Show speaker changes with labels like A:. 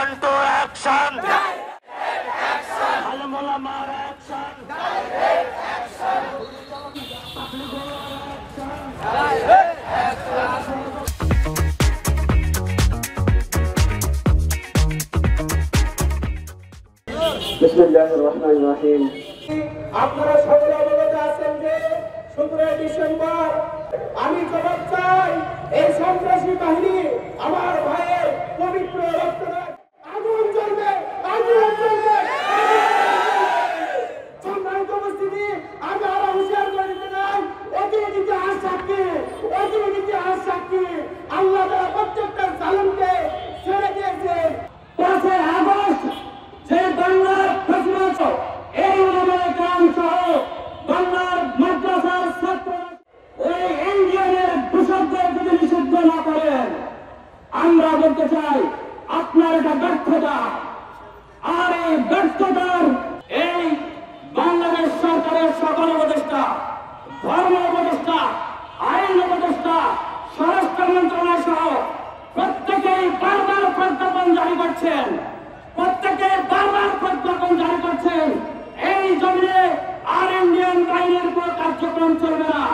A: Action to action! Al-Mulamar action! Direct action! Direct action!
B: বিসমিল্লাহির-রহমানির-রহিম।
C: আপনারা সকলে অবগত আছেন যে 17 ডিসেম্বর আমি জবাব চাই এই সন্ত্রাসী বাহিনী আমার ভাইয়ের পবিত্র রক্তে আগুন জ্বলবে, আগুন জ্বলবে। সম্মানিত উপস্থিতি, আমি আরো হুঁশিয়ার করে দিতে চাই, অতীত ইতিহাস সাক্ষী, অতীত ইতিহাস সাক্ষী। আল্লাহ তাআলা প্রত্যেকটা জালেমকে ছেড়ে দিয়েছেন। 5 আগস্ট সেই বাংলার ফেসবুক এই উলামায়ে কেরাম সহ বাংলার মাদ্রাসার ছাত্র এই ইন্ডিয়ানের দূষকদের যদি নিষিদ্ধ না করেন, আমরা বলতে চাই আপনার এটা ব্যর্থতা। আর এই ব্যর্থতার এই বাংলাদেশ সরকারের সকল উপদেষ্টা, ধর্ম উপদেষ্টা, আইন উপদেষ্টা, স্বরাষ্ট্র মন্ত্রণালয় সহ প্রত্যেকেই বারবার প্রজ্ঞাপন জারি করছেন, প্রত্যেকে বারবার প্রজ্ঞাপন জারি করছেন এই জমিনে আর ইন্ডিয়ান বাহিনীর কোনো কার্যক্রম চলবে না।